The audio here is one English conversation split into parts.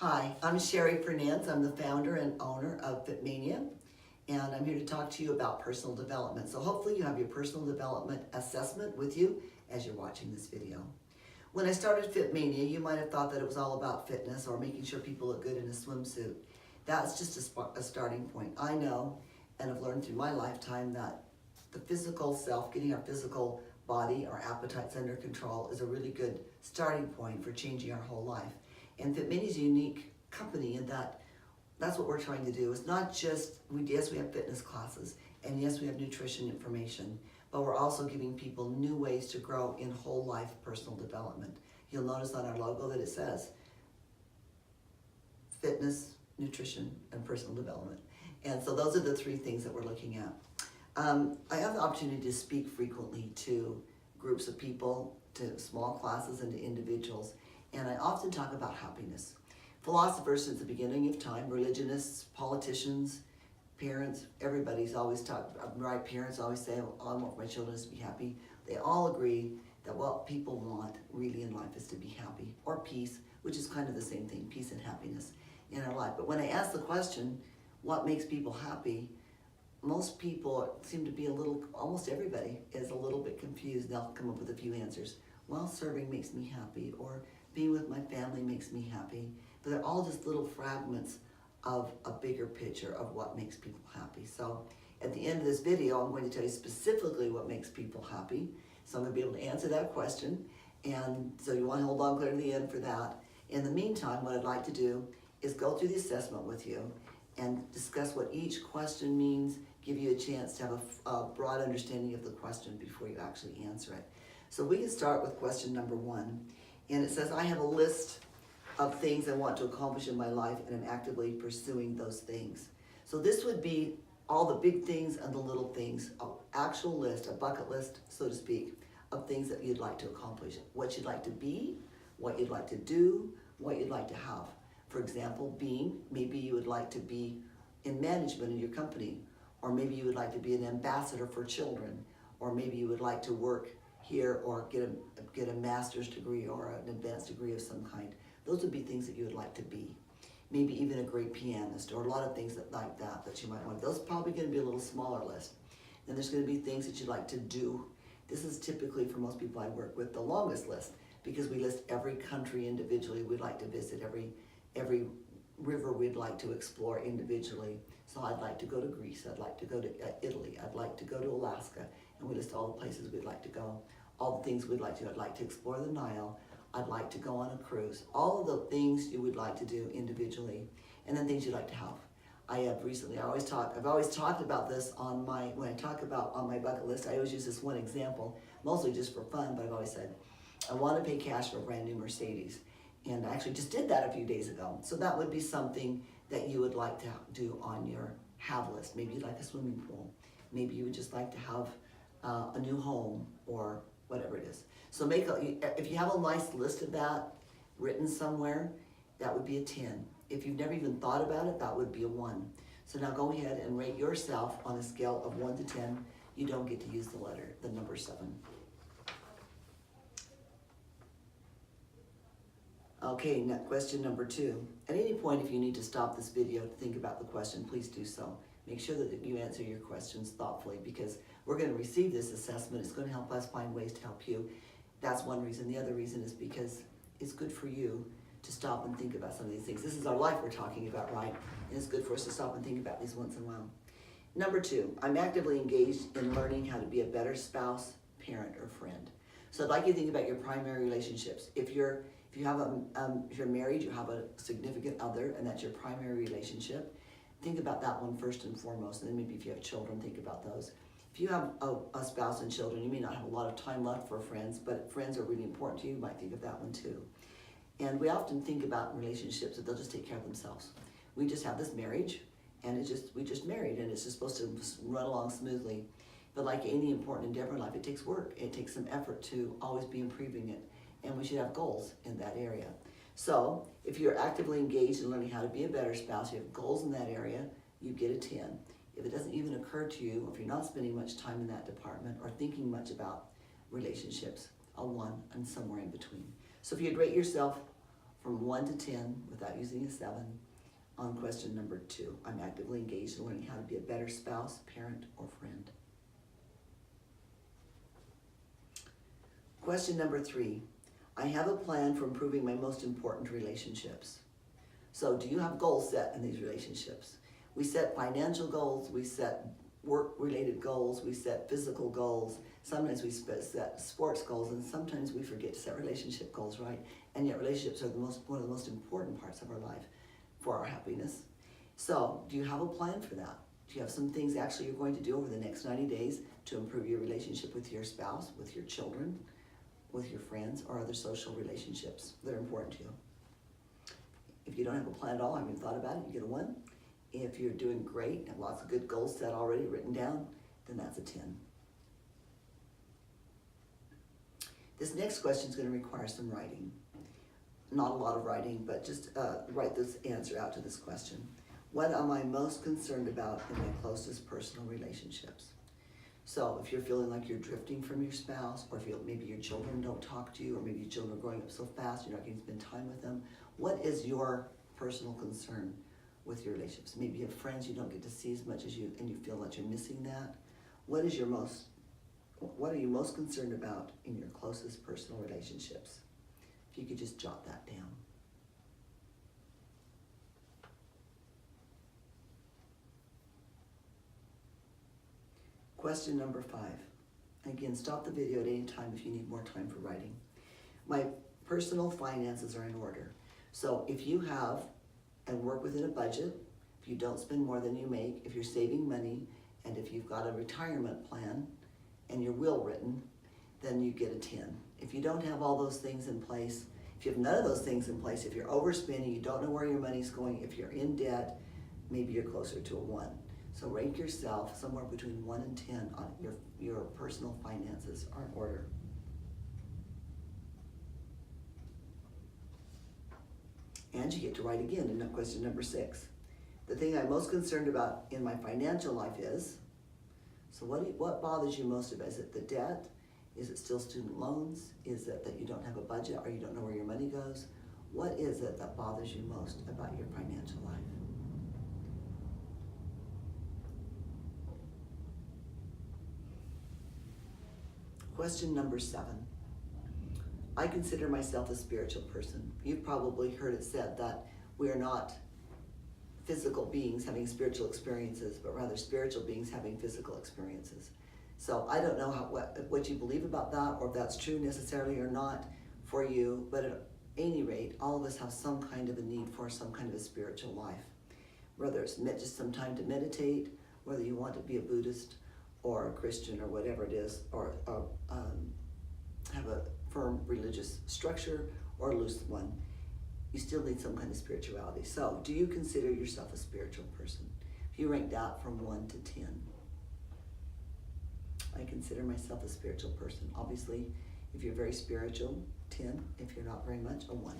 Hi, I'm Sherry Fernandez. I'm the founder and owner of Fitmania, and I'm here to talk to you about personal development. So hopefully you have your personal development assessment with you as you're watching this video. When I started Fitmania, you might have thought that it was all about fitness or making sure people look good in a swimsuit. That's just a starting point. I know and have learned through my lifetime that the physical self, getting our physical body, our appetites under control, is a really good starting point for changing our whole life. And Fitmania is a unique company in that that's what we're trying to do. It's not just, yes, we have fitness classes, and yes, we have nutrition information, but we're also giving people new ways to grow in whole life personal development. You'll notice on our logo that it says fitness, nutrition, and personal development. And so those are the three things that we're looking at. I have the opportunity to speak frequently to groups of people, to small classes, and to individuals. And I often talk about happiness. Philosophers since the beginning of time, religionists, politicians, parents, everybody's always talked, right? Parents always say, oh, I want my children to be happy. They all agree that what people want really in life is to be happy, or peace, which is kind of the same thing, peace and happiness in our life. But when I ask the question, what makes people happy? Most people seem to be almost everybody is a little bit confused. They'll come up with a few answers. Well, serving makes me happy, or being with my family makes me happy. But they're all just little fragments of a bigger picture of what makes people happy. So at the end of this video, I'm going to tell you specifically what makes people happy. So I'm going to be able to answer that question. And so you want to hold on clear to the end for that. In the meantime, what I'd like to do is go through the assessment with you and discuss what each question means, give you a chance to have a broad understanding of the question before you actually answer it. So we can start with question number 1. And it says, I have a list of things I want to accomplish in my life, and I'm actively pursuing those things. So this would be all the big things and the little things, an actual list, a bucket list, so to speak, of things that you'd like to accomplish. What you'd like to be, what you'd like to do, what you'd like to have. For example, maybe you would like to be in management in your company, or maybe you would like to be an ambassador for children, or maybe you would like to work here or get a master's degree or an advanced degree of some kind. Those would be things that you would like to be. Maybe even a great pianist, or a lot of things like that you might want. Those are probably going to be a little smaller list. Then there's going to be things that you'd like to do. This is typically, for most people I work with, the longest list, because we list every country individually we'd like to visit, every river we'd like to explore individually. So I'd like to go to Greece, I'd like to go to Italy, I'd like to go to Alaska, and we list all the places we'd like to go, all the things we'd like to do. I'd like to explore the Nile, I'd like to go on a cruise, all of the things you would like to do individually, and then things you'd like to have. I've always talked about this when I talk about on my bucket list. I always use this one example, mostly just for fun, but I've always said, I want to pay cash for a brand new Mercedes. And I actually just did that a few days ago. So that would be something that you would like to do on your have list. Maybe you'd like a swimming pool. Maybe you would just like to have a new home, or whatever it is. So if you have a nice list of that written somewhere, that would be a 10. If you've never even thought about it, that would be a 1. So now go ahead and rate yourself on a scale of 1 to 10. You don't get to use the number 7. Okay, question number 2. At any point, if you need to stop this video to think about the question, please do so. Make sure that you answer your questions thoughtfully, because we're going to receive this assessment. It's going to help us find ways to help you. That's one reason. The other reason is because it's good for you to stop and think about some of these things. This is our life we're talking about, right? And it's good for us to stop and think about these once in a while. Number 2, I'm actively engaged in learning how to be a better spouse, parent, or friend. So I'd like you to think about your primary relationships. If you're married, you have a significant other, and that's your primary relationship, think about that one first and foremost. And then maybe if you have children, think about those. If you have a spouse and children, you may not have a lot of time left for friends, but friends are really important to you. You might think of that one too. And we often think about relationships that they'll just take care of themselves. We just have this marriage, and we just married, and it's just supposed to run along smoothly. But like any important endeavor in life, it takes work. It takes some effort to always be improving it. And we should have goals in that area. So if you're actively engaged in learning how to be a better spouse, you have goals in that area, you get a 10. If it doesn't even occur to you, if you're not spending much time in that department or thinking much about relationships, a 1 and somewhere in between. So if you'd rate yourself from 1 to 10 without using a 7 on question number 2. I'm actively engaged in learning how to be a better spouse, parent, or friend. Question number 3. I have a plan for improving my most important relationships. So do you have goals set in these relationships? We set financial goals, we set work-related goals, we set physical goals, sometimes we set sports goals, and sometimes we forget to set relationship goals, right? And yet relationships are one of the most important parts of our life for our happiness. So do you have a plan for that? Do you have some things actually you're going to do over the next 90 days to improve your relationship with your spouse, with your children, with your friends, or other social relationships that are important to you? If you don't have a plan at all, I haven't thought about it, you get a 1. If you're doing great, have lots of good goals set already written down, then that's a 10. This next question is going to require some writing. Not a lot of writing, but just write this answer out to this question. What am I most concerned about in my closest personal relationships? So if you're feeling like you're drifting from your spouse, or if maybe your children don't talk to you, or maybe your children are growing up so fast you're not getting to spend time with them, what is your personal concern with your relationships? Maybe you have friends you don't get to see as much as you, and you feel like you're missing that. What are you most concerned about in your closest personal relationships? If you could just jot that down. Question number 5. Again, stop the video at any time if you need more time for writing. My personal finances are in order. So if you have and work within a budget, if you don't spend more than you make, if you're saving money, and if you've got a retirement plan and your will written, then you get a 10. If you don't have all those things in place, if you have none of those things in place, if you're overspending, you don't know where your money's going, if you're in debt, maybe you're closer to a 1. So rank yourself somewhere between 1 and 10 on your personal finances are in order. And you get to write again in question number 6. The thing I'm most concerned about in my financial life is, so what bothers you most about? Is it the debt? Is it still student loans? Is it that you don't have a budget or you don't know where your money goes? What is it that bothers you most about your financial life? Question number 7. I consider myself a spiritual person. You've probably heard it said that we are not physical beings having spiritual experiences, but rather spiritual beings having physical experiences. So I don't know what you believe about that, or if that's true necessarily or not for you, but at any rate, all of us have some kind of a need for some kind of a spiritual life. Whether it's just some time to meditate, whether you want to be a Buddhist or a Christian or whatever it is, or have a firm religious structure or a loose one, you still need some kind of spirituality. So do you consider yourself a spiritual person? If you ranked out from 1 to 10. I consider myself a spiritual person. Obviously, if you're very spiritual, 10. If you're not very much, a 1.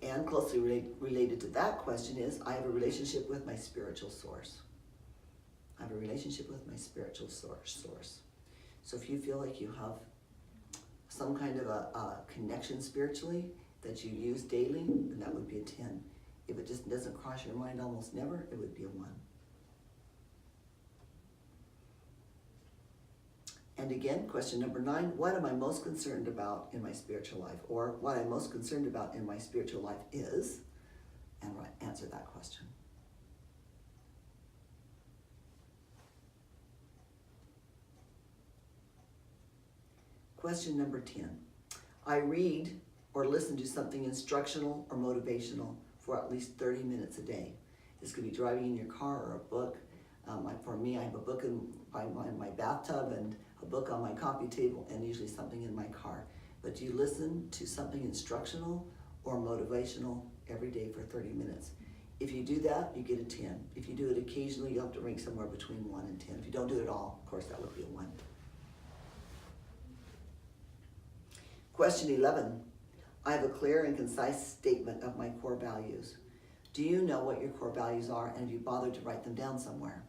And closely related to that question is, I have a relationship with my spiritual source. I have a relationship with my spiritual source. So if you feel like you have some kind of a connection spiritually that you use daily, then that would be a 10. If it just doesn't cross your mind almost never, it would be a 1. And again, question number 9, what am I most concerned about in my spiritual life? Or what I'm most concerned about in my spiritual life is, and answer that question. Question number 10, I read or listen to something instructional or motivational for at least 30 minutes a day. This could be driving in your car or a book. For me, I have a book in my bathtub and a book on my coffee table, and usually something in my car. But do you listen to something instructional or motivational every day for 30 minutes? If you do that, you get a 10. If you do it occasionally, you'll have to rank somewhere between 1 and 10. If you don't do it at all, of course, that would be a 1. Question 11, I have a clear and concise statement of my core values. Do you know what your core values are, and have you bothered to write them down somewhere?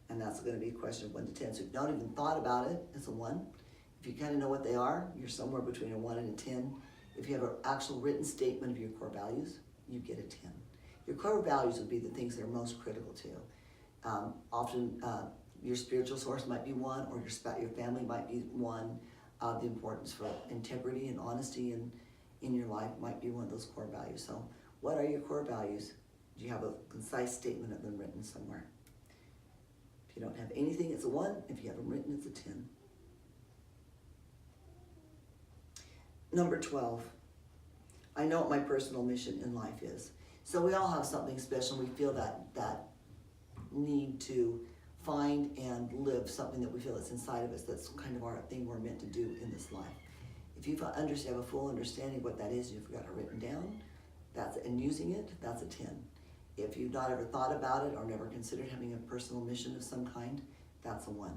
And that's going to be a question of 1 to 10. So if you don't even thought about it, it's a 1. If you kind of know what they are, you're somewhere between a 1 and a 10. If you have an actual written statement of your core values, you get a 10. Your core values would be the things that are most critical to you. Often your spiritual source might be one, or your family might be one. The importance for integrity and honesty in your life might be one of those core values. So what are your core values? Do you have a concise statement of them written somewhere? If you don't have anything, it's a 1. If you have them written, it's a 10. Number 12, I know what my personal mission in life is. So we all have something special. We feel that need to find and live something that we feel that's inside of us. That's kind of our thing we're meant to do in this life. If you have a full understanding of what that is, you've got it written down, and using it, that's a 10. If you've not ever thought about it or never considered having a personal mission of some kind, that's a 1.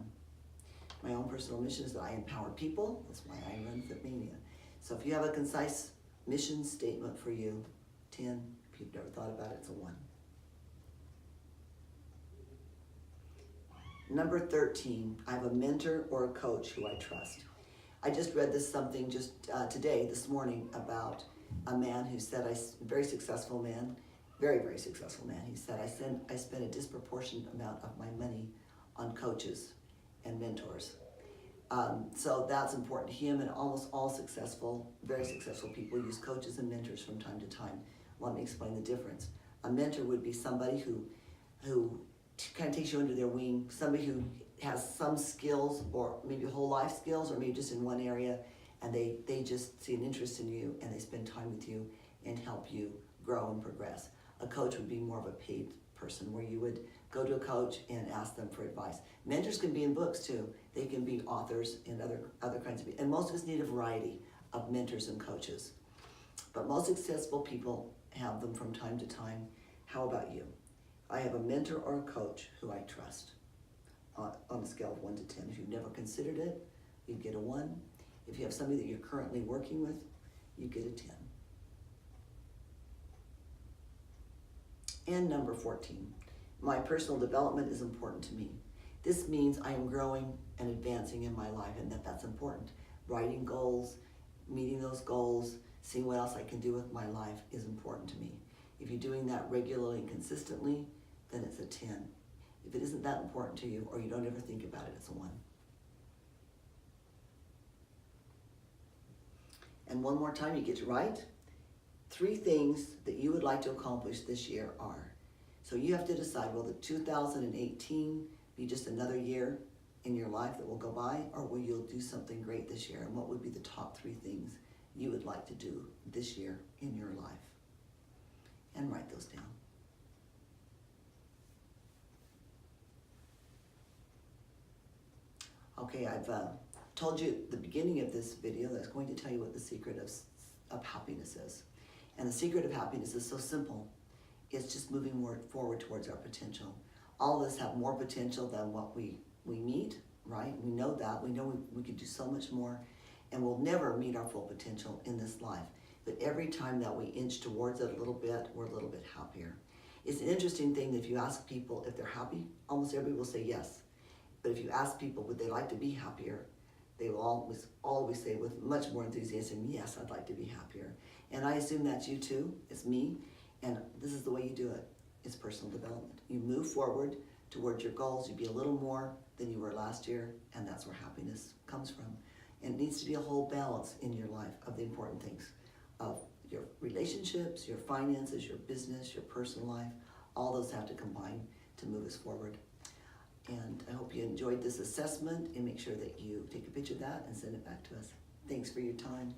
My own personal mission is that I empower people. That's why I run Fitmania. So if you have a concise mission statement for you, 10. If you've never thought about it, it's a 1. Number 13, I have a mentor or a coach who I trust. I just read something today, this morning, about a man who said, very successful man, very, very successful man. He said, I spend a disproportionate amount of my money on coaches and mentors. So that's important to him, and almost all very successful people use coaches and mentors from time to time. Let me explain the difference. A mentor would be somebody who kind of takes you under their wing, somebody who has some skills, or maybe whole life skills, or maybe just in one area, and they just see an interest in you, and they spend time with you and help you grow and progress. A coach would be more of a paid person, where you would go to a coach and ask them for advice. Mentors can be in books too. They can be authors and other kinds of people. And most of us need a variety of mentors and coaches. But most successful people have them from time to time. How about you? I have a mentor or a coach who I trust on a scale of 1 to 10. If you've never considered it, you get a 1. If you have somebody that you're currently working with, you get a 10. And number 14, my personal development is important to me. This means I am growing and advancing in my life, and that's important. Writing goals, meeting those goals, seeing what else I can do with my life is important to me. If you're doing that regularly and consistently, then it's a 10. If it isn't that important to you, or you don't ever think about it, it's a 1. And one more time, you get to write. 3 things that you would like to accomplish this year are. So you have to decide, will the 2018 be just another year in your life that will go by, or will you do something great this year? And what would be the top 3 things you would like to do this year in your life? And write those down. Okay, I've told you at the beginning of this video that I was going to tell you what the secret of happiness is. And the secret of happiness is so simple. It's just moving forward towards our potential. All of us have more potential than what we meet, right? We know that. We know we could do so much more, and we'll never meet our full potential in this life. But every time that we inch towards it a little bit, we're a little bit happier. It's an interesting thing that if you ask people if they're happy, almost everybody will say yes. But if you ask people would they like to be happier, they will always say with much more enthusiasm, yes, I'd like to be happier. And I assume that's you too, it's me, and this is the way you do it. It's personal development. You move forward towards your goals, you be a little more than you were last year, and that's where happiness comes from. And it needs to be a whole balance in your life of the important things, of your relationships, your finances, your business, your personal life. All those have to combine to move us forward. And I hope you enjoyed this assessment, and make sure that you take a picture of that and send it back to us. Thanks for your time.